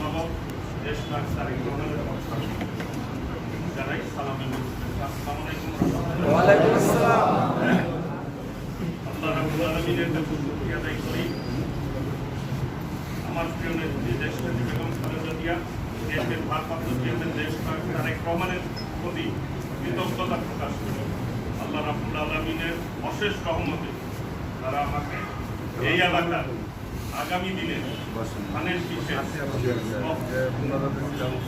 অভিভাবক দেশ নায়ক তারেক রহমানের জানাই সালাম। আসসালামু আলাইকুম। ওয়ালাইকুম আসসালাম। আল্লাহ রাব্বুল আলামিনের কাছে শুকরিয়া আদায় করি। আমার প্রিয় নেত্রী দেশনেত্রী বেগম খালেদা জিয়া, দেশের ভারপ্রাপ্ত চেয়ারম্যান দেশ নায়ক তারেক রহমানের প্রতি কৃতজ্ঞতা প্রকাশ করি। আল্লাহ রাব্বুল আলামিনের অশেষ রহমতে তারা আমাকে এই এলাকার আগামী দিনে ধানের শীষে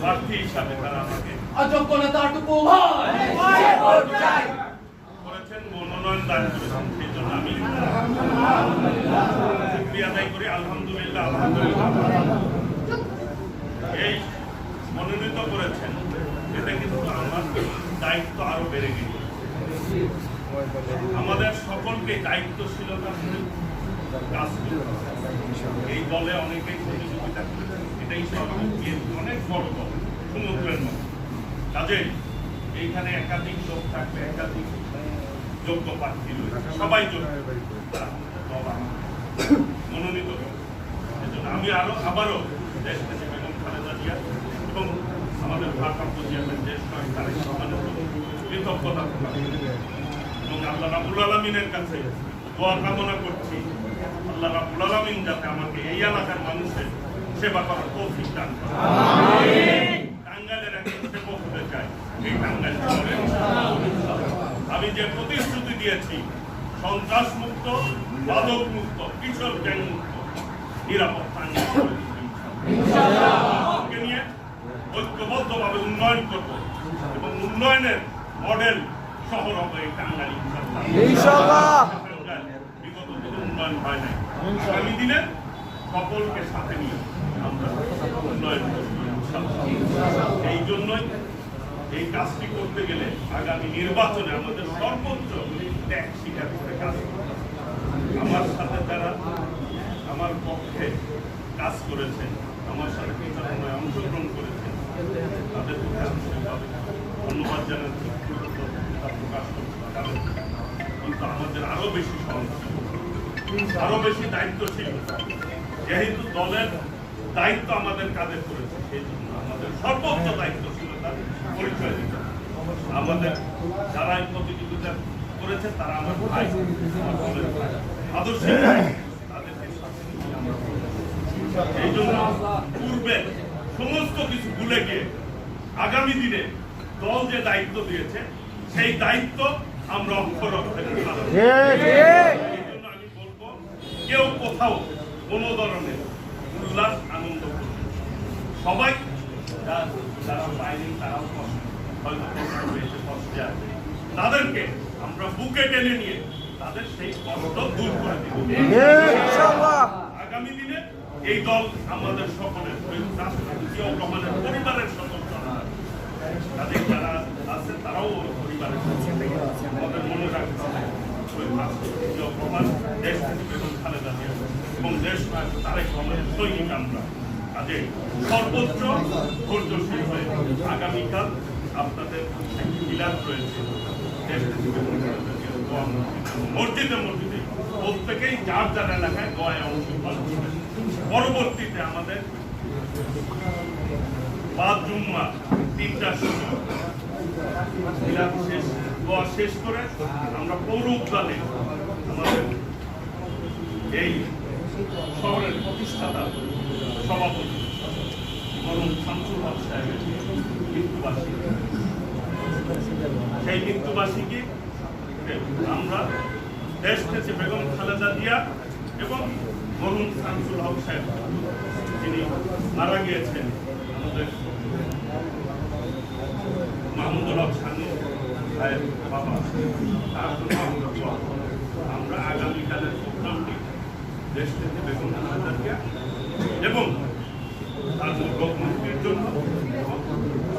প্রার্থী হিসাবে তারা আমাকে করেছেন, মনোনয়ন দান করেছেন। সেই জন্য আমি শুকরিয়া আদায় করি। আলহামদুলিল্লাহ, আলহামদুলিল্লাহ। এই মনোনীত করেছেন, এটা কিন্তু আমার দায়িত্ব আরো বেড়ে গেছে। আমাদের সকলকে দায়িত্বশীলতা কাজ করতে হবে। এই দলে অনেকেই প্রতিযোগিতা করেছে, এটাই স্বাভাবিক। অনেক বড় দল, সমুদ্রের মতো। কাজে এইখানে একাধিক লোক থাকবে, একাধিক যোগ্য প্রার্থী রয়েছে, সবাই যোগ্য মনোনীত করে। এজন্য আমি আবারও দেশনেত্রী বেগম খালেদা জিয়া এবং আমাদের ভারপ্রাপ্ত চেয়ারম্যান দেশ নায়ক তারেক রহমানের প্রতি কৃতজ্ঞতা প্রকাশ করি এবং আল্লাহ রাব্বুল আলামিনের কাছে দোয়া কামনা করছি। আল্লাহ রাব্বুল আলামিন যাতে আমাকে এই এলাকার মানুষের সেবা করার তৌফিক দান করেন। আমিন। টাঙ্গাইলের একজন সেবক হতে চাই, এই টাঙ্গাইল শহরে আমি যে প্রতিশ্রুতি দিয়েছি, সন্ত্রাস মুক্ত, মাদক মুক্ত, কিশোর গ্যাং মুক্ত, নিরাপদ টাঙ্গাইল ইনশাআল্লাহ নিয়ে ঐক্যবদ্ধভাবে উন্নয়ন করব এবং উন্নয়নের মডেল শহর হবে এই টাঙ্গাইল ইনশাআল্লাহ। বিগত দিনে উন্নয়ন হয় নাই, আগামী দিনে সকলকে সাথে নিয়ে আমরা উন্নয়ন করব ইনশাআল্লাহ। এই জন্যই এই কাজটি করতে গেলে আগামী নির্বাচনে আমাদের সর্বোচ্চ ত্যাগ স্বীকার করে কাজ করতে হবে। আমার সাথে যারা আমার পক্ষে কাজ করেছেন, আমার সাথে প্রচারণায় অংশগ্রহণ করেছেন, তাদের প্রতি আন্তরিকভাবে ধন্যবাদ জানাচ্ছি, কৃতজ্ঞতা প্রকাশ করছি। কারণ কিন্তু আমাদের আরো বেশি সহনশীল, আরো বেশি দায়িত্বশীল, যেহেতু দলের দায়িত্ব আমাদের কাঁধে করেছে, সেই জন্য আমাদের সর্বোচ্চ দায়িত্বশীলতার পরিচয় দিতে হবে। আমাদের যারা এই প্রতিযোগিতা করেছে তারা আমার ভাই, আমার দলের ভাই, আদর্শিক ভাই, তাদেরকে সাথে নিয়ে আমরা এই জন্য পূর্বে সমস্ত কিছু ভুলে গিয়ে আগামী দিনে দল যে দায়িত্ব দিয়েছে সেই দায়িত্ব আমরা অক্ষর অক্ষরে পালন করব। এই জন্য আমি বলবো, কেউ কোথাও কোনো ধরনের উল্লাস আনন্দ করবে, সবাই যারা পায়নি তারাও হয়তো এসে কষ্টে আসবে, তাদেরকে আমরা বুকে টেনে নিয়ে তাদের সেই কষ্ট দূর করে দিব ইনশাআল্লাহ। আগামী দিনে এই দল আমাদের সকলের রহমানের পরিবারের সদস্যরা, তাদের যারা আছে তারাও পরিবারের আমাদের মনে রাখতে হবে। দেশ বেগম খালেদা জিয়া এবং দেশ নায়ক তারেক রহমানের সৈনিক আমরা। কাজে সর্বোচ্চ ধৈর্যশীল হয়ে আগামীকাল আপনাদের একটি মিলাদ রয়েছে মসজিদে মসজিদে, প্রত্যেকেই যার যার এলাকায় দোয়ায় অংশগ্রহণ করবেন। পরবর্তীতে আমাদের বাদ জুম্মা 3টার সময় মিলাদ শেষ, দোয়া শেষ করে আমরা পৌর উদ্যানে আমাদের এই শহরের প্রতিষ্ঠাতা সভাপতি মরহুম শামসুল হক সাহেবের মৃত্যুবার্ষিকী, সেই মৃত্যুবার্ষিকী আমরা দেশনেত্রী বেগম খালেদা জিয়া এবং মরহুম শামসুল হক সাহেব যিনি মারা গিয়েছেন, আমাদের মাহমুদুল হক সানি সাহেব বাবা, তার জন্য আমরা আগামীকালের প্রোগ্রামটি দেশনেত্রী বেগম খালেদা জিয়া এবং তার মুক্তির জন্য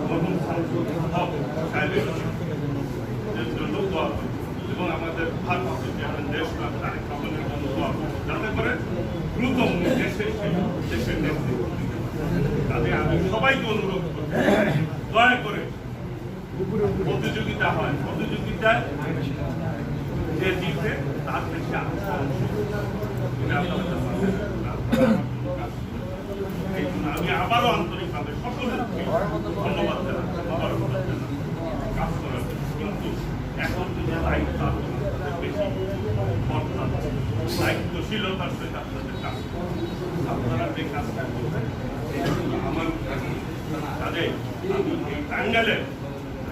মরহুম শামসুল হক সাহেবের জন্য দোয়া করি এবং আমাদের ভারপ্রাপ্ত চেয়ারম্যান দেশ নায়ক তারেক রহমানের জন্য দোয়া করি, যাতে করে দ্রুত দেশের নেতৃত্ব। তাদের আমি সবাইকে অনুরোধ করি, দয়া করে প্রতিযোগিতা হয়, প্রতিযোগিতায় যে জিতে তার বেশি আমি আমি আবারও আন্তরিকভাবে সকলের ধন্যবাদ জানাই, আবারও কাজ করার জন্য। কিন্তু এখন যদি দায়িত্ব বেশি অর্থাৎ দায়িত্বশীলতার সহিত আপনাদের কাজ আপনারা যে কাজটা করবেন আমার কাজে আমি এই টাঙ্গাইলের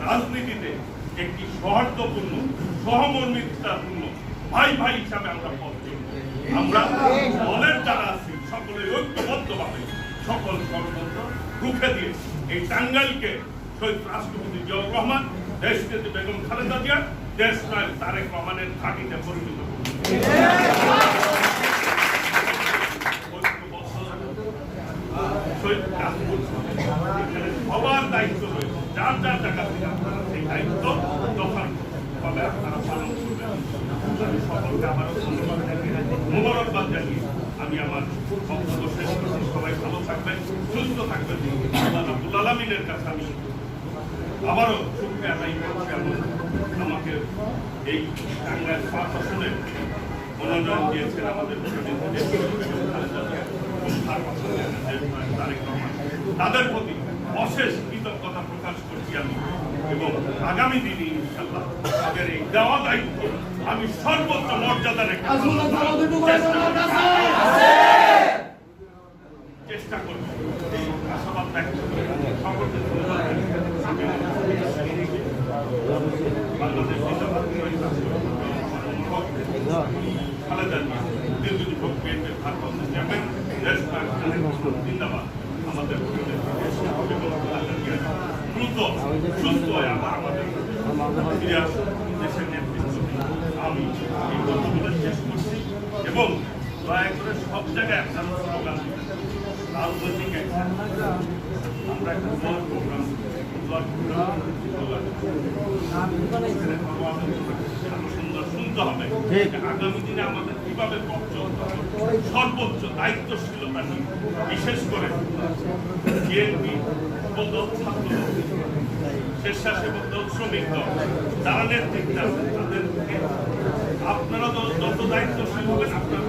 রাজনীতিতে একটি সৌহার্দ্যপূর্ণ সহমর্মিতাপূর্ণ ভাই ভাই হিসাবে আমরা পথ চলব। আমরা দলের যারা আছি সকলের ঐক্যবদ্ধভাবে সকল ষড়যন্ত্র রুখে দিয়ে এই টাঙ্গাইলকে শহীদ রাষ্ট্রপতি জিয়াউর রহমান, দেশনেত্রী বেগম খালেদা জিয়া, দেশ নায়ক তারেক রহমানের ঘাঁটিতে পরিণত করব। সবার দায়িত্ব রয়েছে, যার যার জায়গা থেকে আপনারা সেই দায়িত্ব যথাযথভাবে আপনারা পালন করবেন। আমি সকলকে আবারও ধন্যবাদ জানিয়ে মোবারকবাদ জানিয়ে আমি আমার বক্তব্য শেষ করছি। সবাই ভালো থাকবেন, সুস্থ থাকবেন। আল্লাহ রাব্বুল আলামিনের কাছে আমি আবারও শুকরিয়া আদায় করছি আমাকে এই টাঙ্গাইল 5 আসনে মনোনয়ন দিয়েছেন আমাদের তাদের প্রতি অশেষ কৃতজ্ঞতা প্রকাশ করছি আমি, এবং আগামী দিনে ইনশাআল্লাহ তাদের এই দেওয়া দায়িত্ব আমি সর্বোচ্চ মর্যাদা রেখে চেষ্টা করব। এই আশাবাদ ব্যক্ত করে সকলকে ধন্যবাদ বাংলাদেশ খালেদা জিয়া দীর্ঘদিন ভোট পেয়েছে ভারপ্রাপ্ত চেয়ারম্যান দেশ জিন্দাবাদ। আমাদের দ্রুত সুস্থ হয়ে আমাদের ফিরে আসুন দেশের নেতৃত্ব। আমি এই কথাগুলো শেষ করছি এবং দয়া করে সব জায়গায় একটা স্লোগান রাজনৈতিক আমরা একটা ব্লগ প্রোগ্রাম শুনতে হবে আগামী দিনে আমাদের কিভাবে পথ চলতে হবে, সর্বোচ্চ দায়িত্বশীলতা নিয়ে, বিশেষ করে বিএনপি দল, ছাত্র স্বেচ্ছাসেবক দল, শ্রমিক দল, যারা নেতৃত্বে আছেন তাদেরকে আপনারা যত দায়িত্বশীল হবেন আপনার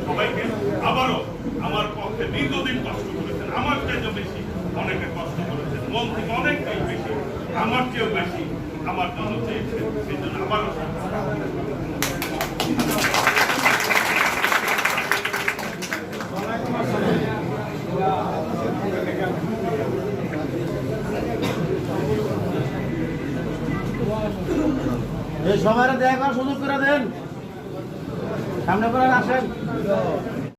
সবাইকে আবারও আমার পক্ষে দীর্ঘদিন কষ্ট করেছেন, আমার চেয়ে বেশি অনেকে কষ্ট করেছেন, মন থেকে অনেকটাই বেশি, আমার চেয়েও বেশি আমার জন্য চেয়েছেন। সেই জন্য আবারও সবাই দেখা করার সুযোগ করে দেন, সামনে করে আসেন।